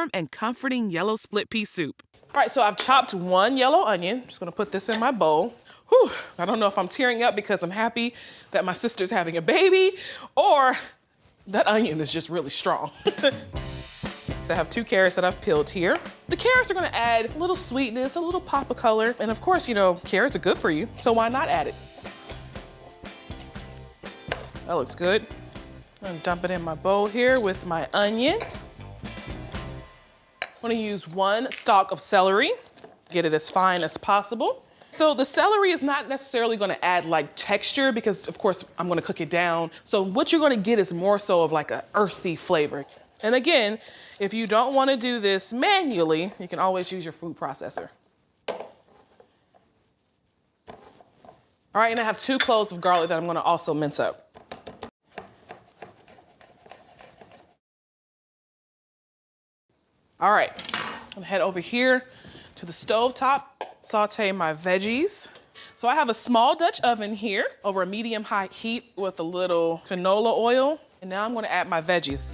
warm and comforting yellow split pea soup. All right, so I've chopped one yellow onion. I'm just gonna put this in my bowl. Whew, I don't know if I'm tearing up because I'm happy that my sister's having a baby or that onion is just really strong. I have 2 carrots that I've peeled here. The carrots are gonna add a little sweetness, a little pop of color. And of course, you know, carrots are good for you, so why not add it? That looks good. I'm gonna dump it in my bowl here with my onion. I'm gonna use 1 stalk of celery, get it as fine as possible. So the celery is not necessarily gonna add like texture because of course I'm gonna cook it down. So what you're gonna get is more so of like an earthy flavor. And again, if you don't wanna do this manually, you can always use your food processor. All right, and I have 2 cloves of garlic that I'm gonna also mince up. All right, I'm gonna head over here to the stove top, saute my veggies. So I have a small Dutch oven here over a medium-high heat with a little canola oil. And now I'm gonna add my veggies.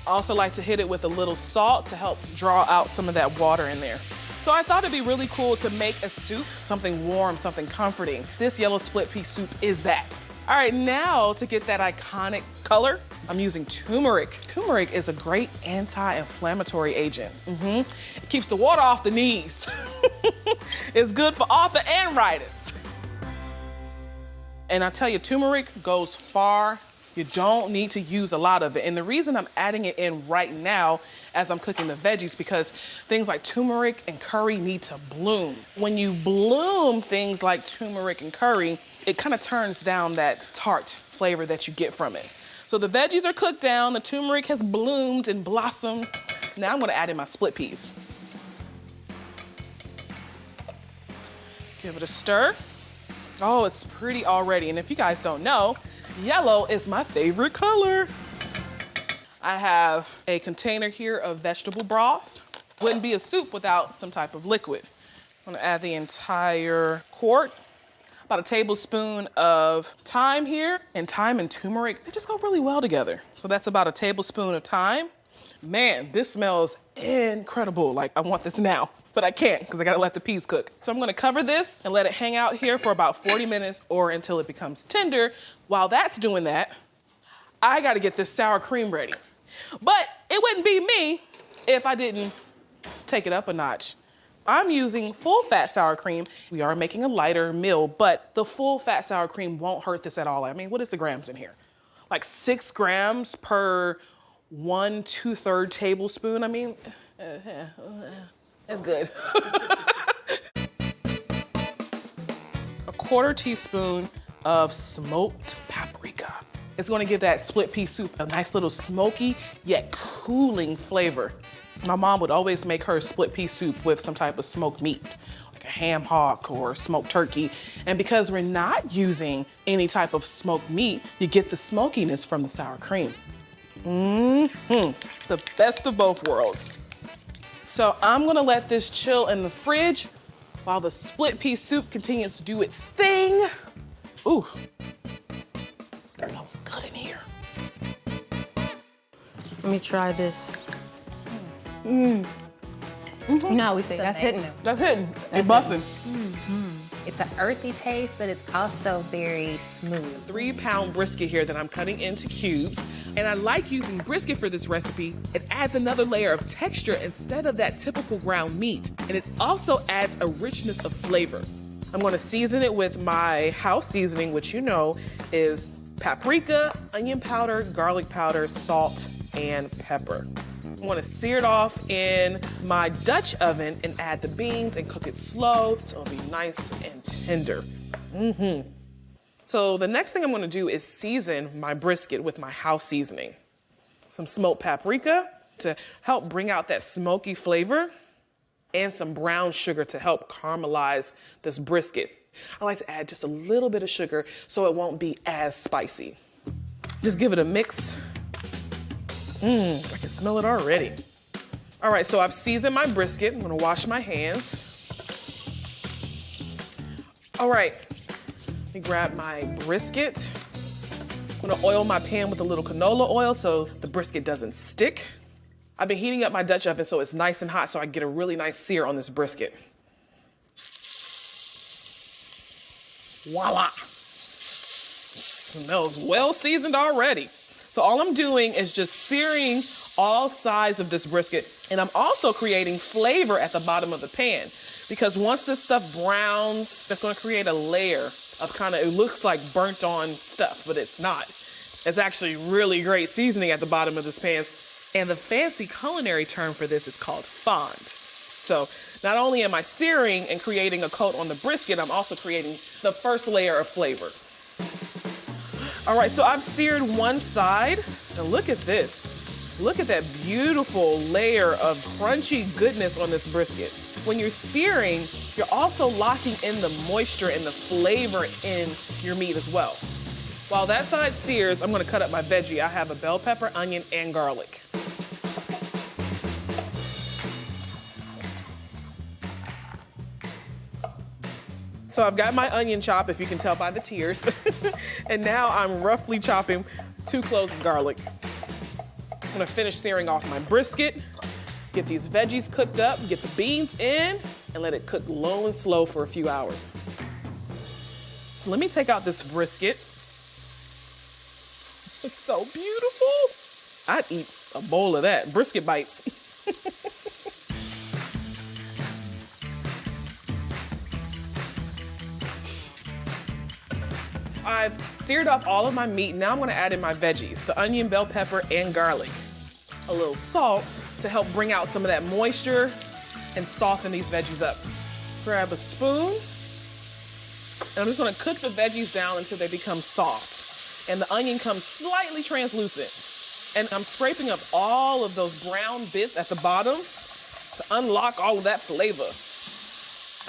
I also like to hit it with a little salt to help draw out some of that water in there. So I thought it'd be really cool to make a soup, something warm, something comforting. This yellow split pea soup is that. All right, now to get that iconic color, I'm using turmeric. Turmeric is a great anti-inflammatory agent. It keeps the water off the knees. It's good for arthritis. And I tell you, turmeric goes far. You don't need to use a lot of it. And the reason I'm adding it in right now as I'm cooking the veggies, because things like turmeric and curry need to bloom. When you bloom things like turmeric and curry, it kind of turns down that tart flavor that you get from it. So the veggies are cooked down, the turmeric has bloomed and blossomed. Now I'm gonna add in my split peas. Give it a stir. Oh, it's pretty already. And if you guys don't know, yellow is my favorite color. I have a container here of vegetable broth. Wouldn't be a soup without some type of liquid. I'm gonna add the entire quart. About a tablespoon of thyme here, and thyme and turmeric, they just go really well together. So that's about a tablespoon of thyme. Man, this smells incredible. Like, I want this now, but I can't because I gotta let the peas cook. So I'm gonna cover this and let it hang out here for about 40 minutes or until it becomes tender. While that's doing that, I gotta get this sour cream ready. But it wouldn't be me if I didn't take it up a notch. I'm using full fat sour cream. We are making a lighter meal, but the full fat sour cream won't hurt this at all. I mean, what is the grams in here? Like 6 grams per 1/2 tablespoon. I mean, it's good. A 1/4 teaspoon of smoked paprika. It's gonna give that split pea soup a nice little smoky yet cooling flavor. My mom would always make her split pea soup with some type of smoked meat, like a ham hock or smoked turkey. And because we're not using any type of smoked meat, you get the smokiness from the sour cream. The best of both worlds. So I'm gonna let this chill in the fridge while the split pea soup continues to do its thing. Ooh, that smells good in here. Let me try this. You know how we say, It's that's amazing. hitting. That's hitting. It's busting. It's an earthy taste, but it's also very smooth. 3-pound brisket here that I'm cutting into cubes. And I like using brisket for this recipe. It adds another layer of texture instead of that typical ground meat. And it also adds a richness of flavor. I'm gonna season it with my house seasoning, which you know is paprika, onion powder, garlic powder, salt, and pepper. I'm gonna sear it off in my Dutch oven and add the beans and cook it slow so it'll be nice and tender. So the next thing I'm gonna do is season my brisket with my house seasoning. Some smoked paprika to help bring out that smoky flavor and some brown sugar to help caramelize this brisket. I like to add just a little bit of sugar so it won't be as spicy. Just give it a mix. I can smell it already. All right, so I've seasoned my brisket. I'm gonna wash my hands. All right, let me grab my brisket. I'm gonna oil my pan with a little canola oil so the brisket doesn't stick. I've been heating up my Dutch oven so it's nice and hot so I can get a really nice sear on this brisket. Voila. Smells well seasoned already. So all I'm doing is just searing all sides of this brisket, and I'm also creating flavor at the bottom of the pan, because once this stuff browns, that's going to create a layer of kind of, it looks like burnt on stuff, but it's not. It's actually really great seasoning at the bottom of this pan. And the fancy culinary term for this is called fond. So not only am I searing and creating a coat on the brisket, I'm also creating the first layer of flavor. All right, so I've seared one side, and look at this. Look at that beautiful layer of crunchy goodness on this brisket. When you're searing, you're also locking in the moisture and the flavor in your meat as well. While that side sears, I'm gonna cut up my veggie. I have a bell pepper, onion, and garlic. So I've got my onion chop, if you can tell by the tears. And now I'm roughly chopping 2 cloves of garlic. I'm gonna finish searing off my brisket, get these veggies cooked up, get the beans in, and let it cook low and slow for a few hours. So let me take out this brisket. It's so beautiful. I'd eat a bowl of that, brisket bites. I've seared off all of my meat. Now I'm gonna add in my veggies, the onion, bell pepper, and garlic. A little salt to help bring out some of that moisture and soften these veggies up. Grab a spoon, and I'm just gonna cook the veggies down until they become soft and the onion comes slightly translucent. And I'm scraping up all of those brown bits at the bottom to unlock all of that flavor.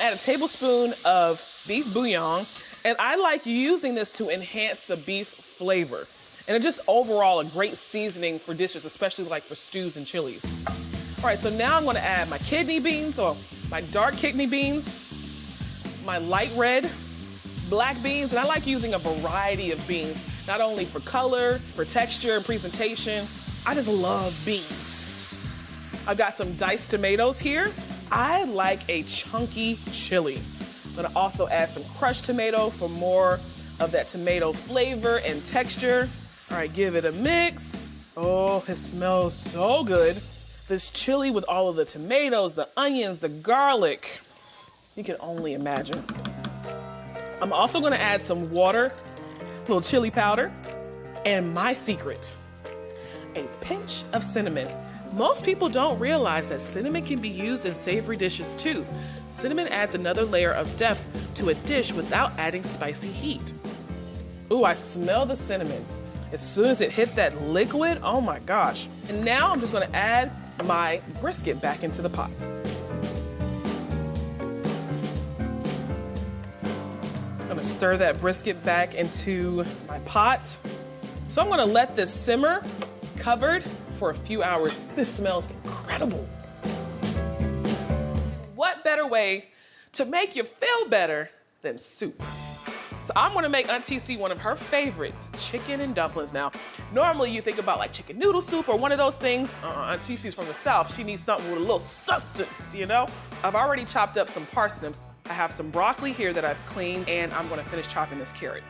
Add a tablespoon of beef bouillon, and I like using this to enhance the beef flavor. And it's just overall a great seasoning for dishes, especially like for stews and chilies. All right, so now I'm gonna add my kidney beans, or my dark kidney beans, my light red, black beans, and I like using a variety of beans, not only for color, for texture and presentation. I just love beans. I've got some diced tomatoes here. I like a chunky chili. I'm gonna also add some crushed tomato for more of that tomato flavor and texture. All right, give it a mix. Oh, it smells so good. This chili with all of the tomatoes, the onions, the garlic. You can only imagine. I'm also gonna add some water, a little chili powder, and my secret, a pinch of cinnamon. Most people don't realize that cinnamon can be used in savory dishes too. Cinnamon adds another layer of depth to a dish without adding spicy heat. Ooh, I smell the cinnamon. As soon as it hit that liquid, oh my gosh. And now I'm just gonna add my brisket back into the pot. I'm gonna stir that brisket back into my pot. So I'm gonna let this simmer covered for a few hours. This smells incredible. What better way to make you feel better than soup? So I'm gonna make Aunt TC one of her favorites, chicken and dumplings. Now, normally you think about like chicken noodle soup or one of those things. Aunt TC's from the South. She needs something with a little substance, you know? I've already chopped up some parsnips. I have some broccoli here that I've cleaned, and I'm gonna finish chopping this carrot.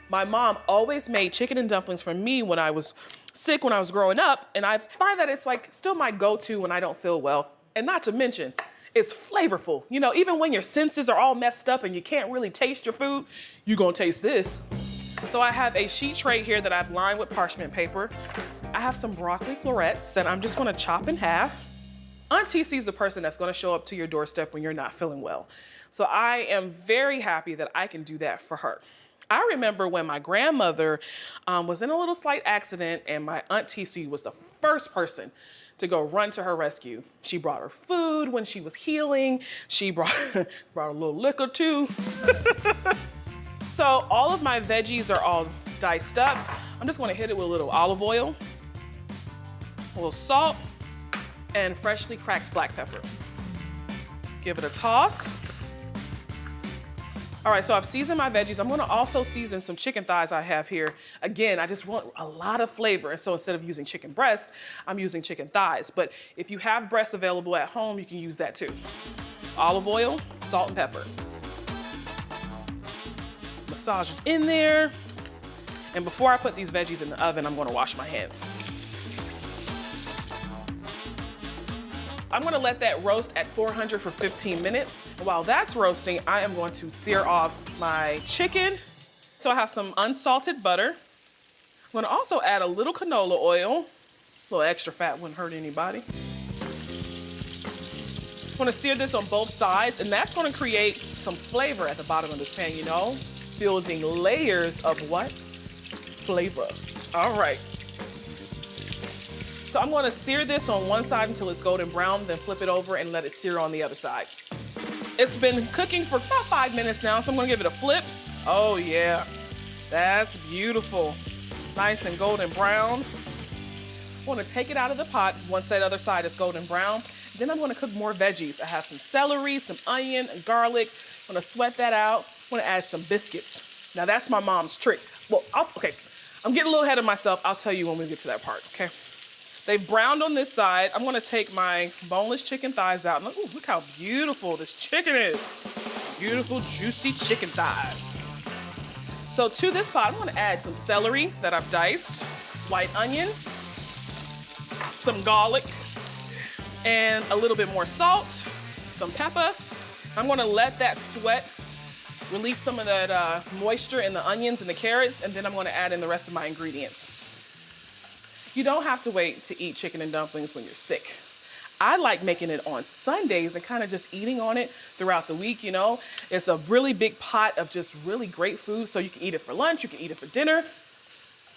My mom always made chicken and dumplings for me when I was sick, when I was growing up, and I find that it's like still my go-to when I don't feel well. And not to mention, it's flavorful. You know, even when your senses are all messed up and you can't really taste your food, you're gonna taste this. So I have a sheet tray here that I've lined with parchment paper. I have some broccoli florets that I'm just gonna chop in half. Aunt TC's the person that's gonna show up to your doorstep when you're not feeling well. So I am very happy that I can do that for her. I remember when my grandmother was in a little slight accident, and my Aunt TC was the first person to go run to her rescue. She brought her food when she was healing. She brought a little liquor too. So all of my veggies are all diced up. I'm just gonna hit it with a little olive oil, a little salt, and freshly cracked black pepper. Give it a toss. All right, so I've seasoned my veggies. I'm gonna also season some chicken thighs I have here. Again, I just want a lot of flavor. And so instead of using chicken breast, I'm using chicken thighs. But if you have breasts available at home, you can use that too. Olive oil, salt and pepper. Massage it in there. And before I put these veggies in the oven, I'm gonna wash my hands. I'm gonna let that roast at 400 for 15 minutes. And while that's roasting, I am going to sear off my chicken. So I have some unsalted butter. I'm gonna also add a little canola oil. A little extra fat wouldn't hurt anybody. I'm gonna sear this on both sides, and that's gonna create some flavor at the bottom of this pan, you know? Building layers of what? Flavor. All right. So I'm gonna sear this on one side until it's golden brown, then flip it over and let it sear on the other side. It's been cooking for about 5 minutes now, so I'm gonna give it a flip. Oh yeah, that's beautiful. Nice and golden brown. I wanna take it out of the pot once that other side is golden brown. Then I'm gonna cook more veggies. I have some celery, some onion, and garlic. I'm gonna sweat that out. I'm gonna add some biscuits. Now that's my mom's trick. Well, okay, I'm getting a little ahead of myself. I'll tell you when we get to that part, okay? They've browned on this side. I'm gonna take my boneless chicken thighs out. And look how beautiful this chicken is. Beautiful, juicy chicken thighs. So to this pot, I'm gonna add some celery that I've diced, white onion, some garlic, and a little bit more salt, some pepper. I'm gonna let that sweat release some of that moisture in the onions and the carrots, and then I'm gonna add in the rest of my ingredients. You don't have to wait to eat chicken and dumplings when you're sick. I like making it on Sundays and kind of just eating on it throughout the week, you know? It's a really big pot of just really great food, so you can eat it for lunch, you can eat it for dinner.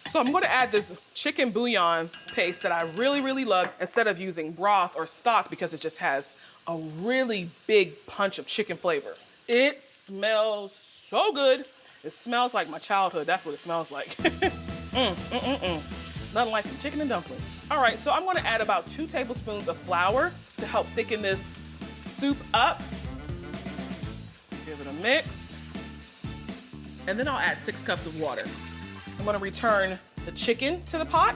So I'm gonna add this chicken bouillon paste that I really, really love instead of using broth or stock because it just has a really big punch of chicken flavor. It smells so good. It smells like my childhood. That's what it smells like. Nothing like some chicken and dumplings. All right, so I'm gonna add about 2 tablespoons of flour to help thicken this soup up. Give it a mix. And then I'll add 6 cups of water. I'm gonna return the chicken to the pot.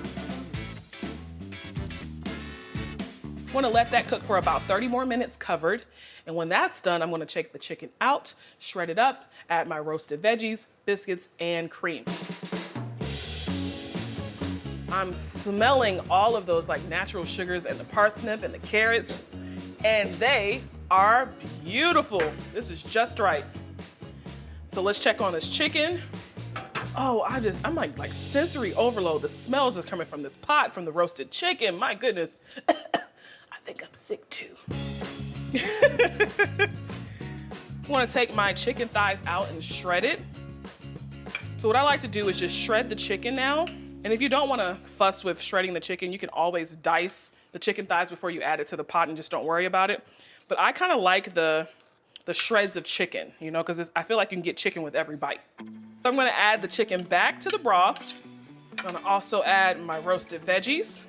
I'm gonna let that cook for about 30 more minutes covered. And when that's done, I'm gonna take the chicken out, shred it up, add my roasted veggies, biscuits, and cream. I'm smelling all of those like natural sugars and the parsnip and the carrots, and they are beautiful. This is just right. So let's check on this chicken. Oh, I'm like sensory overload. The smells is coming from this pot, from the roasted chicken. My goodness. I think I'm sick too. I want to take my chicken thighs out and shred it. So what I like to do is just shred the chicken now. And if you don't want to fuss with shredding the chicken, you can always dice the chicken thighs before you add it to the pot and just don't worry about it. But I kind of like the shreds of chicken, you know, because I feel like you can get chicken with every bite. So I'm going to add the chicken back to the broth. I'm going to also add my roasted veggies.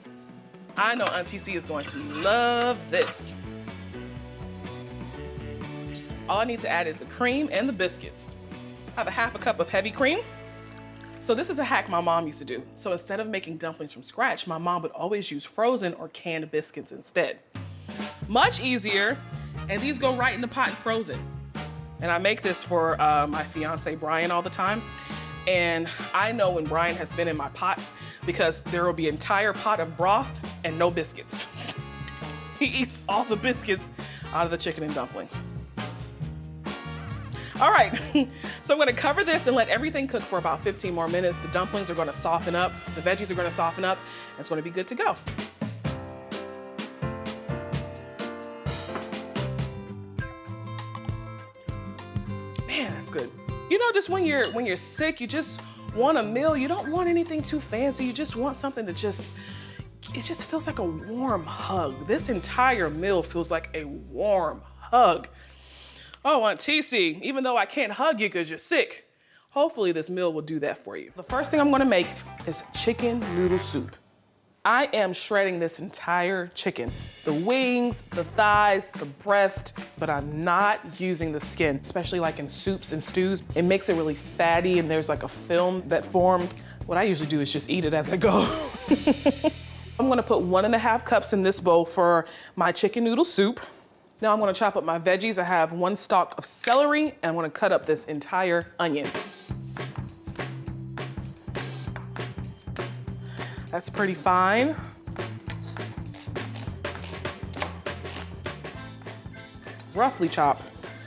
I know Auntie C is going to love this. All I need to add is the cream and the biscuits. I have a half a cup of heavy cream. So this is a hack my mom used to do. So instead of making dumplings from scratch, my mom would always use frozen or canned biscuits instead. Much easier, and these go right in the pot and frozen. And I make this for my fiance, Brian, all the time. And I know when Brian has been in my pot because there will be an entire pot of broth and no biscuits. He eats all the biscuits out of the chicken and dumplings. All right, so I'm gonna cover this and let everything cook for about 15 more minutes. The dumplings are gonna soften up, the veggies are gonna soften up, and it's gonna be good to go. Man, that's good. You know, just when you're sick, you just want a meal. You don't want anything too fancy. You just want something that it just feels like a warm hug. This entire meal feels like a warm hug. Oh, Auntie C, even though I can't hug you because you're sick, hopefully this meal will do that for you. The first thing I'm gonna make is chicken noodle soup. I am shredding this entire chicken. The wings, the thighs, the breast, but I'm not using the skin, especially like in soups and stews. It makes it really fatty and there's like a film that forms. What I usually do is just eat it as I go. I'm gonna put 1.5 cups in this bowl for my chicken noodle soup. Now I'm gonna chop up my veggies. I have 1 stalk of celery and I'm gonna cut up this entire onion. That's pretty fine. Roughly chop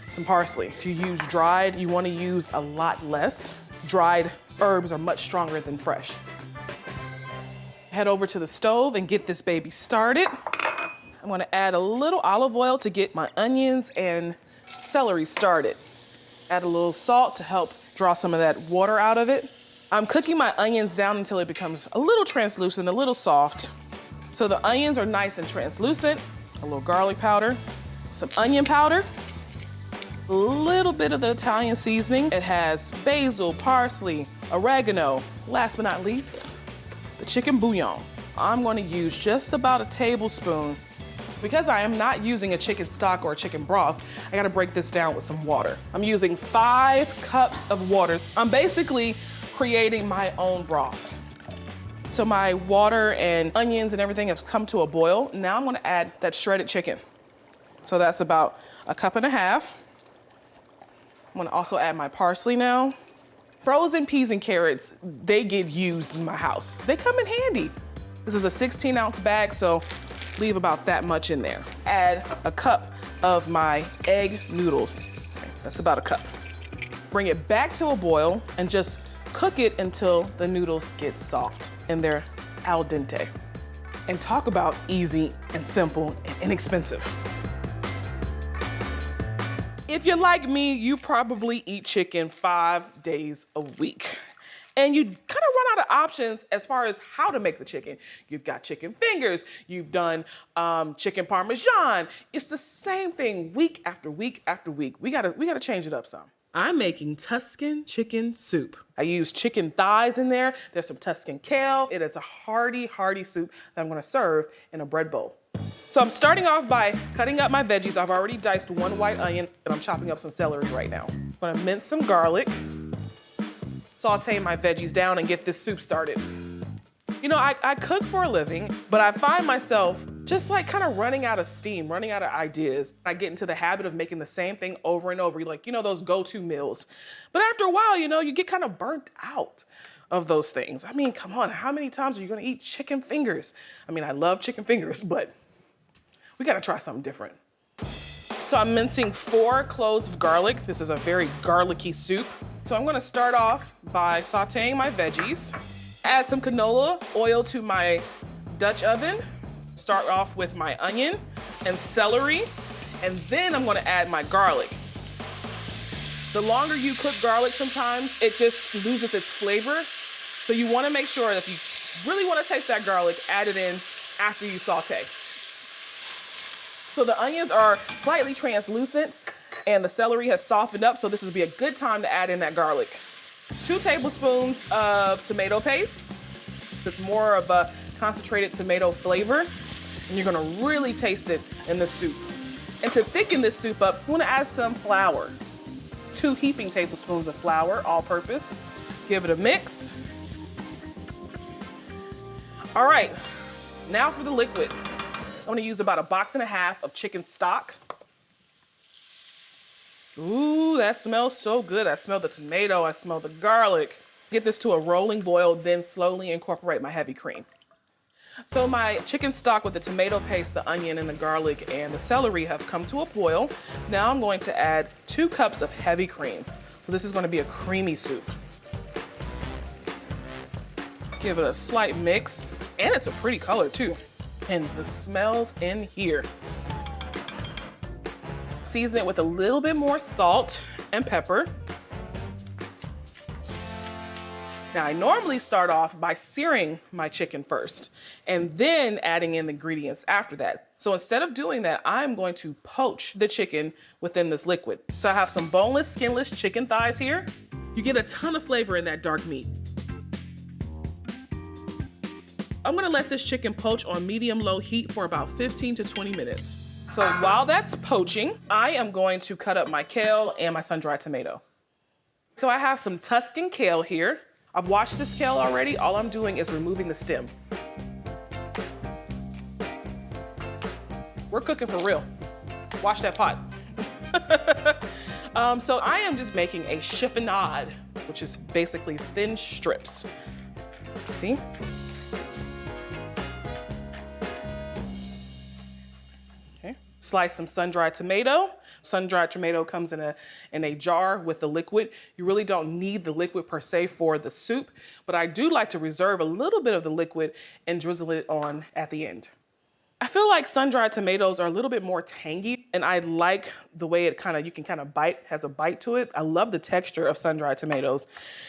some parsley. If you use dried, you wanna use a lot less. Dried herbs are much stronger than fresh. Head over to the stove and get this baby started. I'm gonna add a little olive oil to get my onions and celery started. Add a little salt to help draw some of that water out of it. I'm cooking my onions down until it becomes a little translucent, a little soft. So the onions are nice and translucent. A little garlic powder, some onion powder, a little bit of the Italian seasoning. It has basil, parsley, oregano. Last but not least, the chicken bouillon. I'm going to use just about a tablespoon. Because I am not using a chicken stock or a chicken broth, I gotta break this down with some water. I'm using 5 cups of water. I'm basically creating my own broth. So my water and onions and everything has come to a boil. Now I'm gonna add that shredded chicken. So that's about 1.5 cups. I'm gonna also add my parsley now. Frozen peas and carrots, they get used in my house. They come in handy. This is a 16-ounce bag, so leave about that much in there. Add 1 cup of my egg noodles. Okay, that's about 1 cup. Bring it back to a boil and just cook it until the noodles get soft and they're al dente. And talk about easy and simple and inexpensive. If you're like me, you probably eat chicken 5 days a week. And you kind of run out of options as far as how to make the chicken. You've got chicken fingers, you've done chicken parmesan. It's the same thing week after week after week. We gotta change it up some. I'm making Tuscan chicken soup. I use chicken thighs in there. There's some Tuscan kale. It is a hearty, hearty soup that I'm gonna serve in a bread bowl. So I'm starting off by cutting up my veggies. I've already diced 1 white onion and I'm chopping up some celery right now. I'm gonna mince some garlic, saute my veggies down and get this soup started. You know, I cook for a living, but I find myself just like kind of running out of steam, running out of ideas. I get into the habit of making the same thing over and over, like, you know, those go-to meals. But after a while, you know, you get kind of burnt out of those things. I mean, come on, how many times are you gonna eat chicken fingers? I mean, I love chicken fingers, but we gotta try something different. So I'm mincing 4 cloves of garlic. This is a very garlicky soup. So I'm gonna start off by sauteing my veggies. Add some canola oil to my Dutch oven. Start off with my onion and celery, and then I'm gonna add my garlic. The longer you cook garlic sometimes, it just loses its flavor. So you wanna make sure that if you really wanna taste that garlic, add it in after you saute. So the onions are slightly translucent and the celery has softened up, so this would be a good time to add in that garlic. 2 tablespoons of tomato paste. It's more of a concentrated tomato flavor, and you're gonna really taste it in the soup. And to thicken this soup up, you wanna add some flour. 2 heaping tablespoons of flour, all purpose. Give it a mix. All right, now for the liquid. I'm gonna use about 1.5 boxes of chicken stock. Ooh, that smells so good. I smell the tomato, I smell the garlic. Get this to a rolling boil, then slowly incorporate my heavy cream. So my chicken stock with the tomato paste, the onion and the garlic and the celery have come to a boil. Now I'm going to add 2 cups of heavy cream. So this is gonna be a creamy soup. Give it a slight mix, and it's a pretty color too. And the smells in here. Season it with a little bit more salt and pepper. Now I normally start off by searing my chicken first and then adding in the ingredients after that. So instead of doing that, I'm going to poach the chicken within this liquid. So I have some boneless, skinless chicken thighs here. You get a ton of flavor in that dark meat. I'm gonna let this chicken poach on medium-low heat for about 15 to 20 minutes. So while that's poaching, I am going to cut up my kale and my sun-dried tomato. So I have some Tuscan kale here. I've washed this kale already. All I'm doing is removing the stem. We're cooking for real. Wash that pot. So I am just making a chiffonade, which is basically thin strips. See? Okay. Slice some sun-dried tomato. Sun-dried tomato comes in a jar with the liquid. You really don't need the liquid per se for the soup, but I do like to reserve a little bit of the liquid and drizzle it on at the end. I feel like sun-dried tomatoes are a little bit more tangy, and I like the way it you can kind of bite, has a bite to it. I love the texture of sun-dried tomatoes,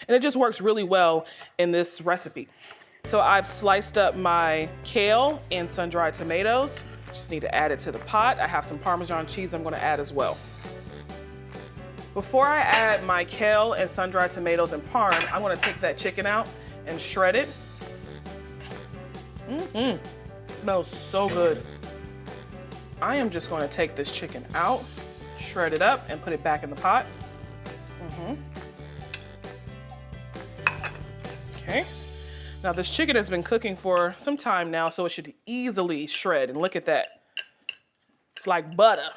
and it just works really well in this recipe. So I've sliced up my kale and sun-dried tomatoes. Just need to add it to the pot. I have some Parmesan cheese I'm gonna add as well. Before I add my kale and sun-dried tomatoes and parm, I'm gonna take that chicken out and shred it. Smells so good. I am just going to take this chicken out, shred it up, and put it back in the pot. Okay. Now this chicken has been cooking for some time now, so it should easily shred. And look at that. It's like butter.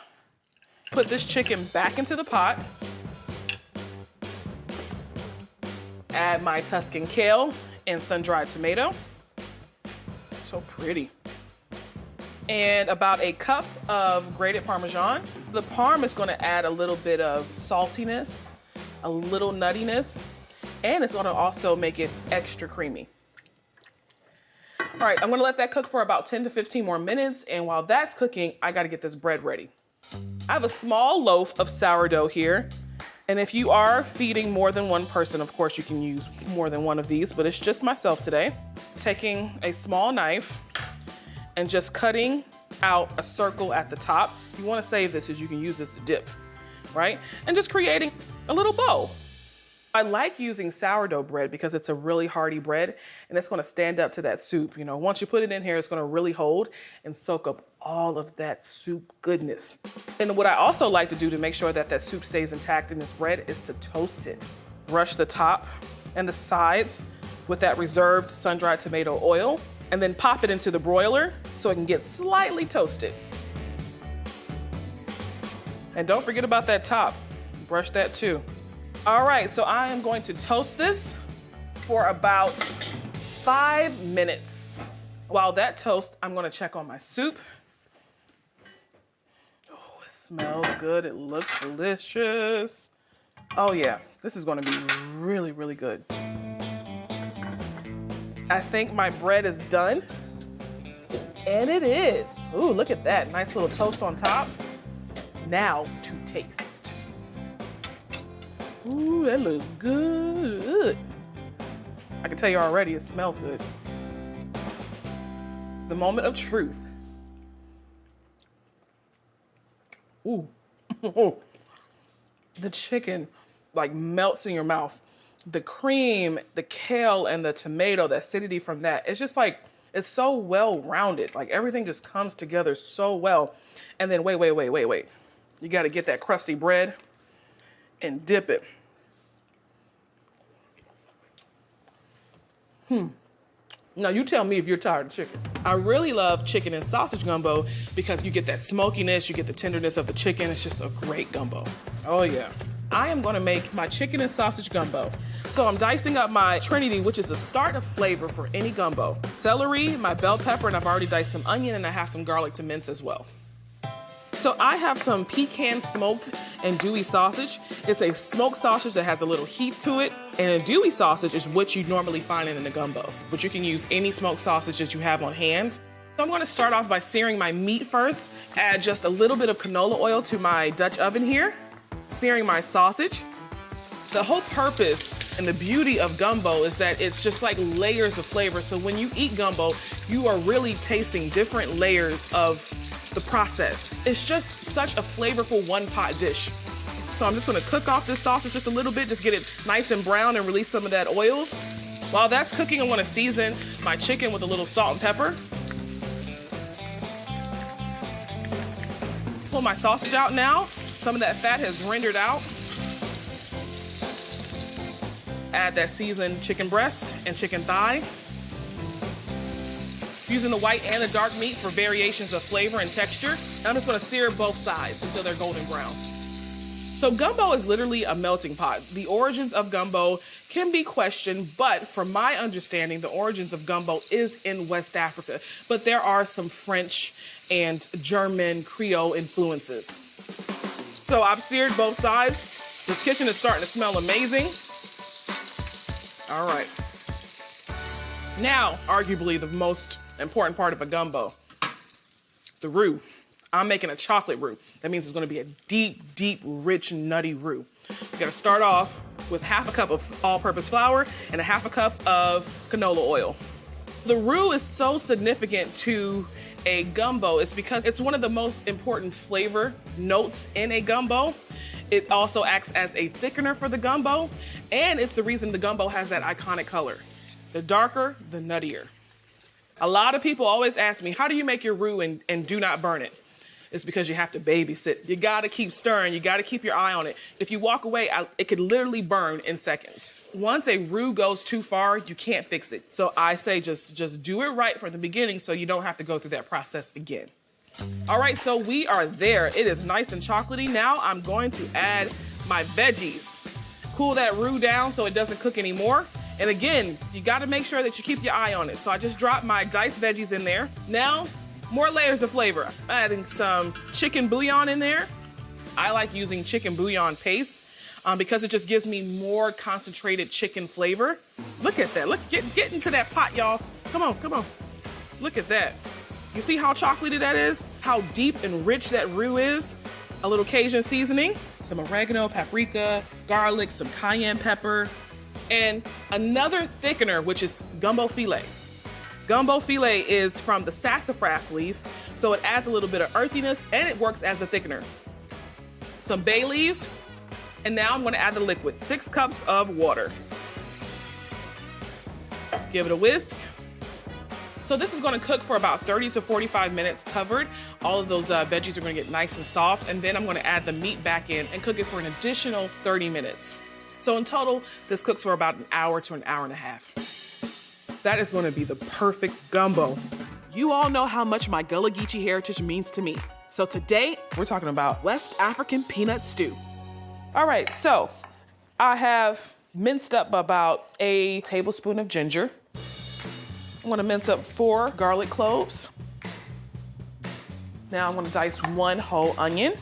Put this chicken back into the pot. Add my Tuscan kale and sun-dried tomato. It's so pretty. And about a cup of grated Parmesan. The parm is gonna add a little bit of saltiness, a little nuttiness, and it's gonna also make it extra creamy. All right, I'm gonna let that cook for about 10 to 15 more minutes, and while that's cooking, I gotta get this bread ready. I have a small loaf of sourdough here, and if you are feeding more than one person, of course you can use more than one of these, but it's just myself today. Taking a small knife and just cutting out a circle at the top. You wanna save this as you can use this to dip, right? And just creating a little bow. I like using sourdough bread because it's a really hearty bread and it's gonna stand up to that soup. You know, once you put it in here, it's gonna really hold and soak up all of that soup goodness. And what I also like to do to make sure that that soup stays intact in this bread is to toast it. Brush the top and the sides with that reserved sun-dried tomato oil, and then pop it into the broiler so it can get slightly toasted. And don't forget about that top. Brush that too. All right, so I am going to toast this for about 5 minutes. While that toasts, I'm gonna check on my soup. Oh, it smells good, it looks delicious. Oh yeah, this is gonna be really, really good. I think my bread is done, and it is. Ooh, look at that, nice little toast on top. Now to taste. Ooh, that looks good. I can tell you already, it smells good. The moment of truth. Ooh. The chicken like melts in your mouth. The cream, the kale, and the tomato, the acidity from that, it's just like, it's so well-rounded. Like everything just comes together so well. And then wait. You gotta get that crusty bread and dip it. Now you tell me if you're tired of chicken. I really love chicken and sausage gumbo because you get that smokiness, you get the tenderness of the chicken. It's just a great gumbo. Oh yeah. I am gonna make my chicken and sausage gumbo. So I'm dicing up my Trinity, which is the start of flavor for any gumbo. Celery, my bell pepper, and I've already diced some onion, and I have some garlic to mince as well. So I have some pecan smoked and dewy sausage. It's a smoked sausage that has a little heat to it, and a dewy sausage is what you normally find in a gumbo, but you can use any smoked sausage that you have on hand. So I'm gonna start off by searing my meat first, add just a little bit of canola oil to my Dutch oven here, searing my sausage. The whole purpose and the beauty of gumbo is that it's just like layers of flavor. So when you eat gumbo, you are really tasting different layers of the process. It's just such a flavorful one-pot dish. So I'm just gonna cook off this sausage just a little bit, just get it nice and brown and release some of that oil. While that's cooking, I want to season my chicken with a little salt and pepper. Pull my sausage out now. Some of that fat has rendered out. Add that seasoned chicken breast and chicken thigh. Using the white and the dark meat for variations of flavor and texture. I'm just gonna sear both sides until they're golden brown. So gumbo is literally a melting pot. The origins of gumbo can be questioned, but from my understanding, the origins of gumbo is in West Africa, but there are some French and German Creole influences. So I've seared both sides. This kitchen is starting to smell amazing. All right. Now, arguably the most important part of a gumbo, the roux. I'm making a chocolate roux. That means it's gonna be a deep, deep, rich, nutty roux. You gotta start off with half a cup of all-purpose flour and a half a cup of canola oil. The roux is so significant to a gumbo. It's because it's one of the most important flavor notes in a gumbo. It also acts as a thickener for the gumbo, and it's the reason the gumbo has that iconic color. The darker, the nuttier. A lot of people always ask me, how do you make your roux and do not burn it? It's because you have to babysit. You gotta keep stirring, you gotta keep your eye on it. If you walk away, it could literally burn in seconds. Once a roux goes too far, you can't fix it. So I say just do it right from the beginning so you don't have to go through that process again. All right, so we are there. It is nice and chocolatey. Now I'm going to add my veggies. Cool that roux down so it doesn't cook anymore. And again, you gotta make sure that you keep your eye on it. So I just dropped my diced veggies in there. Now, more layers of flavor. I'm adding some chicken bouillon in there. I like using chicken bouillon paste because it just gives me more concentrated chicken flavor. Look at that. Look, get into that pot, y'all. Come on, come on. Look at that. You see how chocolatey that is? How deep and rich that roux is? A little Cajun seasoning, some oregano, paprika, garlic, some cayenne pepper, and another thickener, which is gumbo filet. Gumbo filet is from the sassafras leaf, so it adds a little bit of earthiness and it works as a thickener. Some bay leaves, and now I'm gonna add the liquid, 6 cups of water. Give it a whisk. So this is gonna cook for about 30 to 45 minutes covered. All of those veggies are gonna get nice and soft, and then I'm gonna add the meat back in and cook it for an additional 30 minutes. So in total, this cooks for about an hour to an hour and a half. That is gonna be the perfect gumbo. You all know how much my Gullah Geechee heritage means to me. So today, we're talking about West African peanut stew. All right, so I have minced up about a tablespoon of ginger. I'm gonna mince up 4 garlic cloves. Now I'm gonna dice 1 whole onion.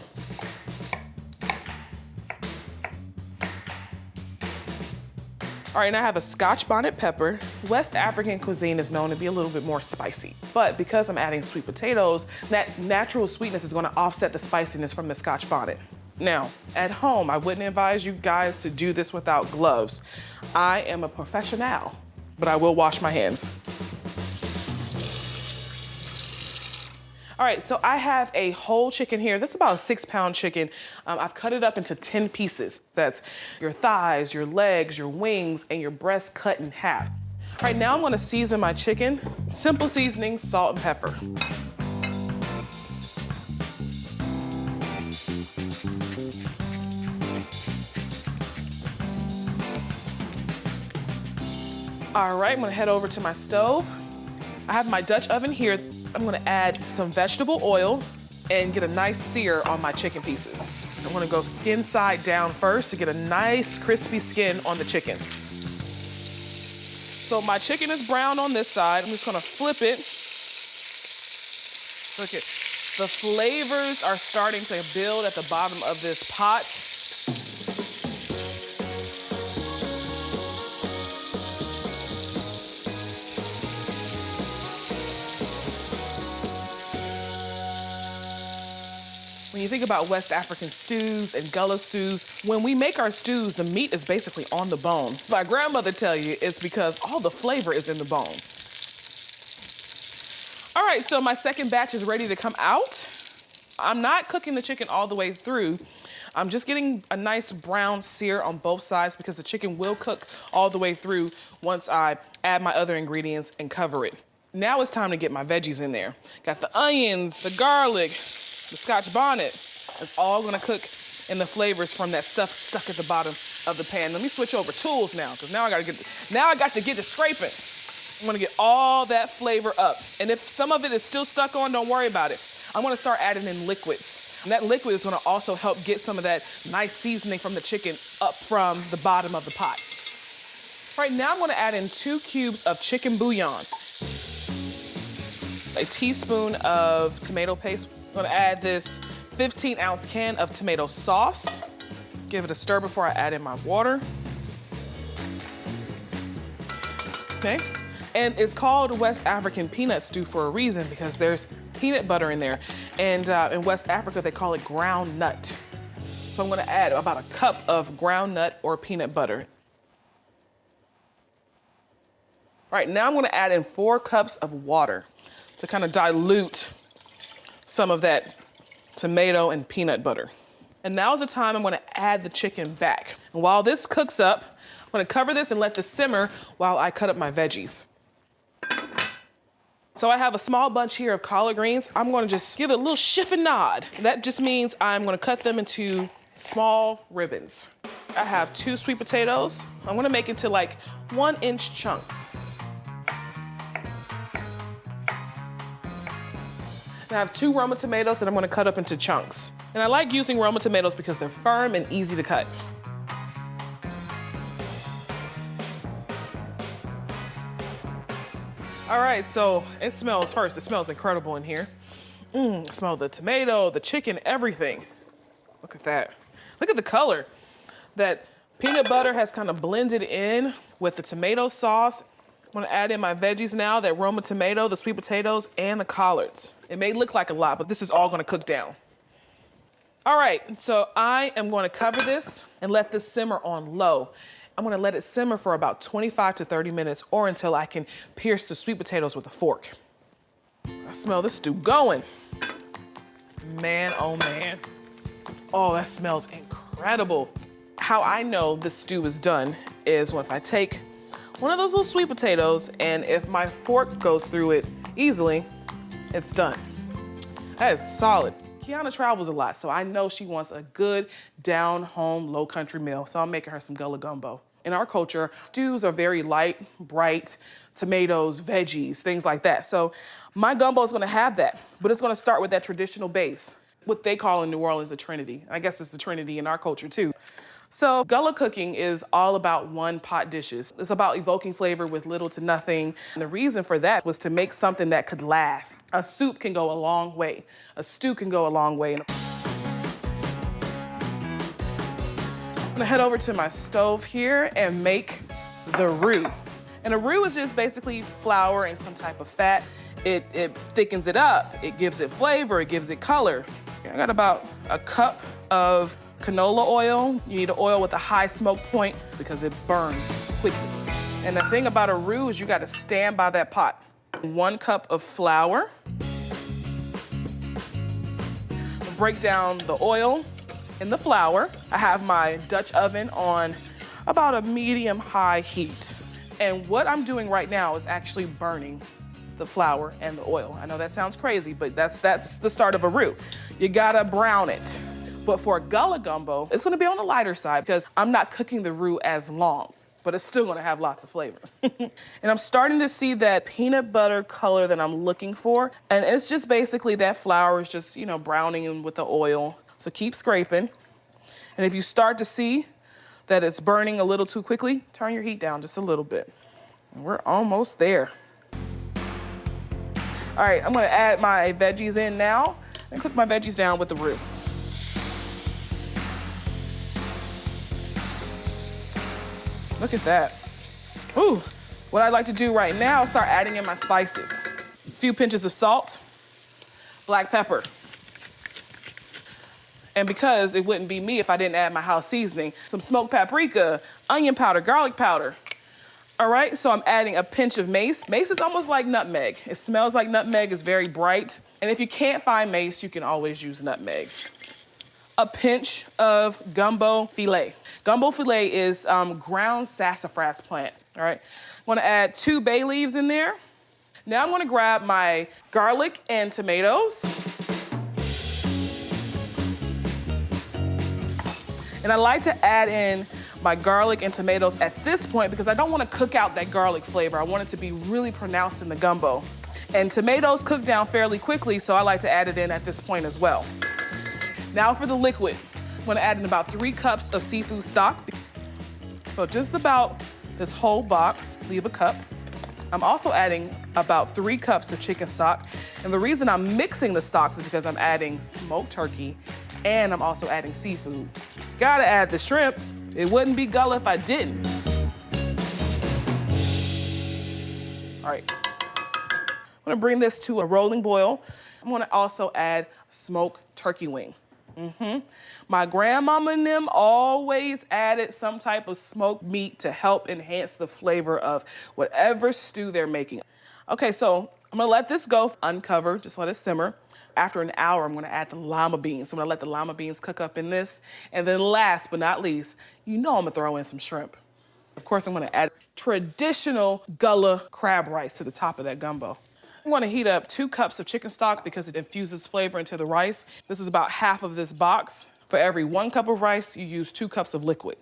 All right, and I have a Scotch bonnet pepper. West African cuisine is known to be a little bit more spicy, but because I'm adding sweet potatoes, that natural sweetness is gonna offset the spiciness from the Scotch bonnet. Now, at home, I wouldn't advise you guys to do this without gloves. I am a professional, but I will wash my hands. All right, so I have a whole chicken here. That's about a 6-pound chicken. I've cut it up into 10 pieces. That's your thighs, your legs, your wings, and your breast cut in half. All right, now I'm gonna season my chicken. Simple seasoning, salt and pepper. All right, I'm gonna head over to my stove. I have my Dutch oven here. I'm gonna add some vegetable oil and get a nice sear on my chicken pieces. I'm gonna go skin side down first to get a nice crispy skin on the chicken. So my chicken is brown on this side. I'm just gonna flip it. Look at, the flavors are starting to build at the bottom of this pot. When you think about West African stews and Gullah stews, when we make our stews, the meat is basically on the bone. My grandmother tell you it's because all the flavor is in the bone. All right, so my second batch is ready to come out. I'm not cooking the chicken all the way through. I'm just getting a nice brown sear on both sides because the chicken will cook all the way through once I add my other ingredients and cover it. Now it's time to get my veggies in there. Got the onions, the garlic, the Scotch bonnet. It's all gonna cook in the flavors from that stuff stuck at the bottom of the pan. Let me switch over tools now, because now I got to get to scraping. I'm gonna get all that flavor up. And if some of it is still stuck on, don't worry about it. I'm gonna start adding in liquids. And that liquid is gonna also help get some of that nice seasoning from the chicken up from the bottom of the pot. Right now, I'm gonna add in 2 cubes of chicken bouillon, a teaspoon of tomato paste. I'm gonna add this 15-ounce can of tomato sauce. Give it a stir before I add in my water. Okay, and it's called West African peanut stew for a reason, because there's peanut butter in there. And in West Africa, they call it ground nut. So I'm gonna add about a cup of ground nut or peanut butter. All right, now I'm gonna add in 4 cups of water to kind of dilute some of that tomato and peanut butter. And now is the time I'm gonna add the chicken back. And while this cooks up, I'm gonna cover this and let this simmer while I cut up my veggies. So I have a small bunch here of collard greens. I'm gonna just give it a little chiffonade. That just means I'm gonna cut them into small ribbons. I have 2 sweet potatoes. I'm gonna make into like 1-inch chunks. And I have 2 Roma tomatoes that I'm gonna cut up into chunks. And I like using Roma tomatoes because they're firm and easy to cut. All right, so it smells incredible in here. Smell the tomato, the chicken, everything. Look at that. Look at the color. That peanut butter has kind of blended in with the tomato sauce. I'm gonna add in my veggies now, that Roma tomato, the sweet potatoes, and the collards. It may look like a lot, but this is all gonna cook down. All right, so I am gonna cover this and let this simmer on low. I'm gonna let it simmer for about 25 to 30 minutes or until I can pierce the sweet potatoes with a fork. I smell this stew going. Man, oh man. Oh, that smells incredible. How I know this stew is done is when if I take one of those little sweet potatoes, and if my fork goes through it easily, it's done. That is solid. Kiana travels a lot, so I know she wants a good down-home, low-country meal, so I'm making her some Gullah Gumbo. In our culture, stews are very light, bright, tomatoes, veggies, things like that. So my gumbo is gonna have that, but it's gonna start with that traditional base, what they call in New Orleans the Trinity. I guess it's the Trinity in our culture too. So Gullah cooking is all about one-pot dishes. It's about evoking flavor with little to nothing. And the reason for that was to make something that could last. A soup can go a long way. A stew can go a long way. I'm gonna head over to my stove here and make the roux. And a roux is just basically flour and some type of fat. It thickens it up, it gives it flavor, it gives it color. I got about a cup of canola oil. You need an oil with a high smoke point because it burns quickly. And the thing about a roux is you gotta stand by that pot. 1 cup of flour. Break down the oil and the flour. I have my Dutch oven on about a medium-high heat. And what I'm doing right now is actually burning the flour and the oil. I know that sounds crazy, but that's the start of a roux. You gotta brown it. But for a Gullah Gumbo, it's gonna be on the lighter side because I'm not cooking the roux as long, but it's still gonna have lots of flavor. And I'm starting to see that peanut butter color that I'm looking for. And it's just basically that flour is just, browning with the oil. So keep scraping. And if you start to see that it's burning a little too quickly, turn your heat down just a little bit. And we're almost there. All right, I'm gonna add my veggies in now and cook my veggies down with the roux. Look at that. Ooh, what I like to do right now is start adding in my spices. A few pinches of salt, black pepper. And because it wouldn't be me if I didn't add my house seasoning, some smoked paprika, onion powder, garlic powder. All right, so I'm adding a pinch of mace. Mace is almost like nutmeg. It smells like nutmeg, it's very bright. And if you can't find mace, you can always use nutmeg. A pinch of gumbo filet. Gumbo filet is ground sassafras plant. All right, I'm gonna add 2 bay leaves in there. Now I'm gonna grab my garlic and tomatoes. And I like to add in my garlic and tomatoes at this point because I don't want to cook out that garlic flavor. I want it to be really pronounced in the gumbo. And tomatoes cook down fairly quickly, so I like to add it in at this point as well. Now for the liquid. I'm gonna add in about 3 cups of seafood stock. So just about this whole box, leave a cup. I'm also adding about 3 cups of chicken stock. And the reason I'm mixing the stocks is because I'm adding smoked turkey and I'm also adding seafood. Gotta add the shrimp. It wouldn't be Gullah if I didn't. All right, I'm gonna bring this to a rolling boil. I'm gonna also add smoked turkey wing. My grandmama and them always added some type of smoked meat to help enhance the flavor of whatever stew they're making. Okay, so I'm gonna let this go uncover, just let it simmer. After an hour, I'm gonna add the lima beans. So I'm gonna let the lima beans cook up in this. And then last but not least, you know I'm gonna throw in some shrimp. Of course, I'm gonna add traditional Gullah crab rice to the top of that gumbo. I'm gonna heat up 2 cups of chicken stock because it infuses flavor into the rice. This is about half of this box. For every 1 cup of rice, you use 2 cups of liquid.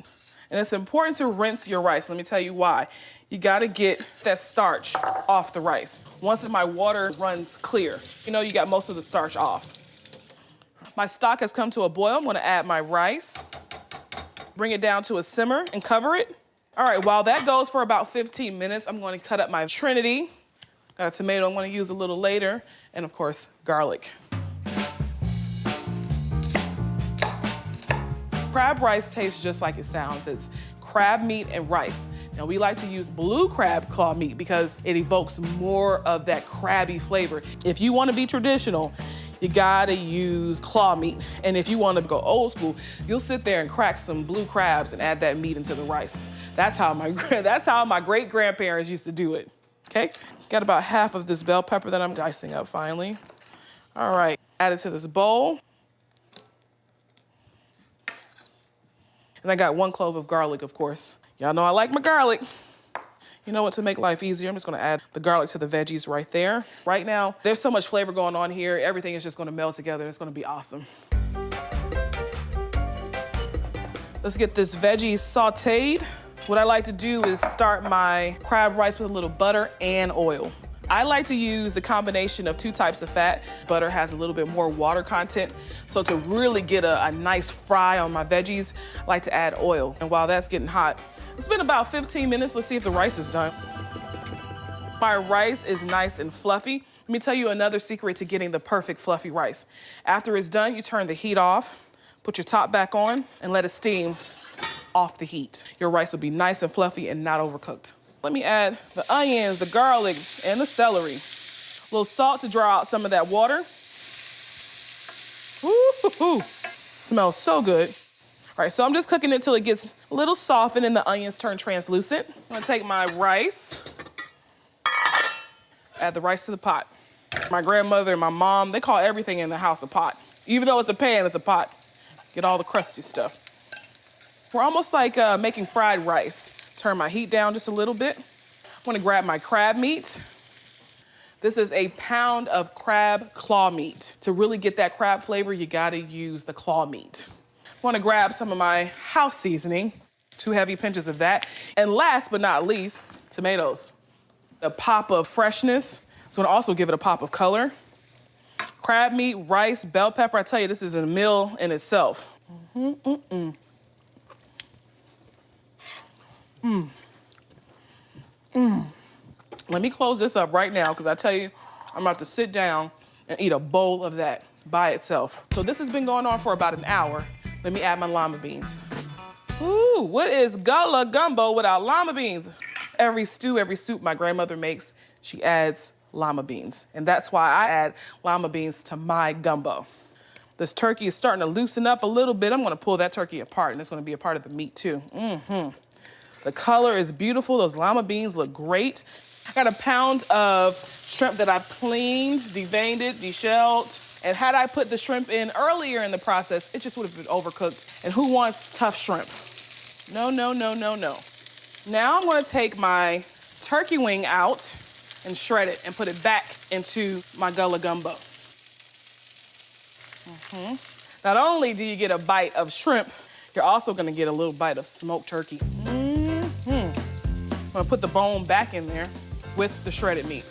And it's important to rinse your rice. Let me tell you why. You gotta get that starch off the rice. Once my water runs clear, you know you got most of the starch off. My stock has come to a boil. I'm gonna add my rice, bring it down to a simmer and cover it. All right, while that goes for about 15 minutes, I'm gonna cut up my Trinity. Got a tomato I'm gonna use a little later, and of course, garlic. Crab rice tastes just like it sounds. It's crab meat and rice. Now we like to use blue crab claw meat because it evokes more of that crabby flavor. If you wanna be traditional, you gotta use claw meat. And if you wanna go old school, you'll sit there and crack some blue crabs and add that meat into the rice. That's how my great-grandparents used to do it, okay? Got about half of this bell pepper that I'm dicing up finally. All right, add it to this bowl. And I got 1 clove of garlic, of course. Y'all know I like my garlic. You know what, to make life easier, I'm just gonna add the garlic to the veggies right there. Right now, there's so much flavor going on here. Everything is just gonna meld together. It's gonna be awesome. Let's get this veggie sauteed. What I like to do is start my crab rice with a little butter and oil. I like to use the combination of 2 types of fat. Butter has a little bit more water content. So to really get a nice fry on my veggies, I like to add oil. And while that's getting hot, it's been about 15 minutes. Let's see if the rice is done. My rice is nice and fluffy. Let me tell you another secret to getting the perfect fluffy rice. After it's done, you turn the heat off, put your top back on, and let it steam off the heat. Your rice will be nice and fluffy and not overcooked. Let me add the onions, the garlic, and the celery. A little salt to draw out some of that water. Ooh, smells so good. All right, so I'm just cooking it till it gets a little softened and the onions turn translucent. I'm gonna take my rice, add the rice to the pot. My grandmother and my mom, they call everything in the house a pot. Even though it's a pan, it's a pot. Get all the crusty stuff. We're almost like making fried rice. Turn my heat down just a little bit. I'm gonna grab my crab meat. This is a pound of crab claw meat. To really get that crab flavor, you gotta use the claw meat. I'm gonna grab some of my house seasoning, 2 heavy pinches of that. And last but not least, tomatoes. A pop of freshness. It's gonna also give it a pop of color. Crab meat, rice, bell pepper. I tell you, this is a meal in itself. Let me close this up right now because I tell you, I'm about to sit down and eat a bowl of that by itself. So this has been going on for about an hour. Let me add my lima beans. Ooh, what is Gullah Gumbo without lima beans? Every stew, every soup my grandmother makes, she adds lima beans. And that's why I add lima beans to my gumbo. This turkey is starting to loosen up a little bit. I'm gonna pull that turkey apart and it's gonna be a part of the meat too. The color is beautiful. Those lima beans look great. I got a pound of shrimp that I've cleaned, deveined it, deshelled. And had I put the shrimp in earlier in the process, it just would have been overcooked. And who wants tough shrimp? No, no, no, no, no. Now I'm gonna take my turkey wing out and shred it and put it back into my Gullah Gumbo. Not only do you get a bite of shrimp, you're also gonna get a little bite of smoked turkey. I'm gonna put the bone back in there with the shredded meat.